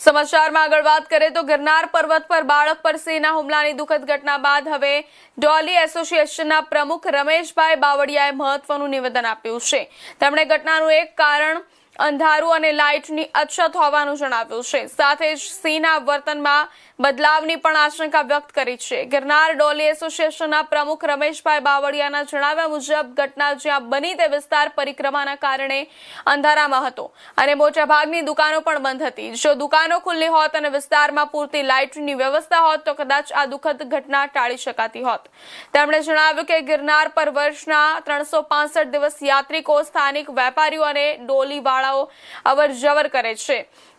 સમાચારમાં આગળ વાત કરીએ તો ગિરનાર પર્વત પર બાળક પર સિંહના હુમલાની દુઃખદ ઘટના બાદ હવે ડોલી એસોસિએશનના પ્રમુખ રમેશભાઈ બાવળિયાએ મહત્વનું નિવેદન આપ્યું છે। તેમણે ઘટનાનું એક કારણ અંધારું અને લાઇટની અછત હોવાનું જણાવ્યું છે। સાથે જ સિંહના વર્તનમાં બદલાવની પણ આશંકા વ્યક્ત કરી છે। ગિરનાર ડોલી એસોસિએશનના પ્રમુખ રમેશભાઈ બાવળિયાના જણાવ્યા મુજબ ઘટના જ્યાં બની તે વિસ્તાર પરિક્રમાના કારણે અંધારામાં હતો અને મોટાભાગની દુકાનો પણ બંધ હતી। જો દુકાનો ખુલ્લી હોત અને વિસ્તારમાં પૂરતી લાઇટની વ્યવસ્થા હોત તો કદાચ આ દુઃખદ ઘટના ટાળી શકાતી હોત। તેમણે જણાવ્યું કે ગિરનાર પર વર્ષના 365 દિવસ યાત્રિકો, સ્થાનિક વેપારીઓ અને ડોલીવાળાઓ અવરજવર કરે છે,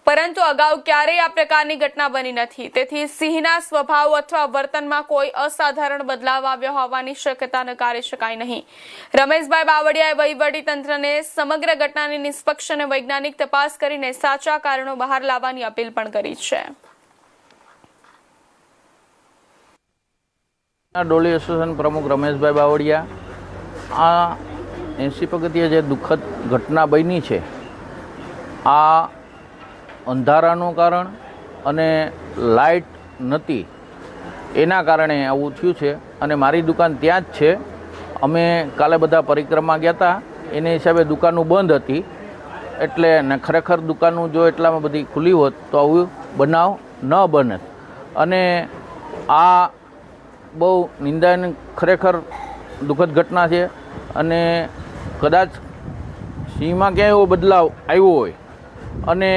પરંતુ અગાઉ ક્યારેય આ પ્રકારની ઘટના બની નથી। તેથી સિંહના સ્વભાવ અથવા વર્તનમાં કોઈ અસાધારણ બદલાવ આવ્યો હોવાની શક્યતા નકારી શકાય નહીં। રમેશભાઈ બાવળિયાએ વહીવટીતંત્રને સમગ્ર ઘટનાની નિષ્પક્ષ અને વૈજ્ઞાનિક તપાસ કરીને સાચા કારણો બહાર લાવવાની અપીલ પણ કરી છે। ડોલી એસોસિએશન પ્રમુખ રમેશભાઈ બાવળિયા, આ 80 પગથિયે જે દુઃખદ ઘટના બની છે, આ અંધારાનું કારણ અને લાઇટ નહોતી એના કારણે આવું થયું છે। અને મારી દુકાન ત્યાં જ છે। અમે કાલે બધા પરિક્રમા ગયા હતા, એને હિસાબે દુકાનો બંધ હતી, એટલે ને ખરેખર દુકાનો જો એટલામાં બધી ખુલ્લી હોત તો આવું બનાવ ન બને। અને આ બહુ નિંદાની ખરેખર દુઃખદ ઘટના છે। અને કદાચ સિંહમાં ક્યાંય એવો બદલાવ આવ્યો હોય અને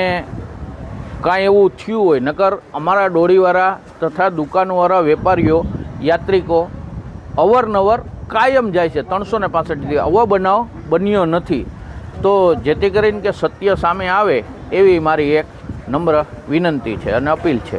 કાંઈ એવું થયું હોય, નકર અમારા ડોરીવાળા તથા દુકાનવાળા વેપારીઓ, યાત્રિકો અવારનવાર કાયમ જાય છે। 365 દિવસ આવો બનાવ બન્યો નથી। તો જેથી કરીને કે સત્ય સામે આવે એવી મારી એક નમ્ર વિનંતી છે અને અપીલ છે।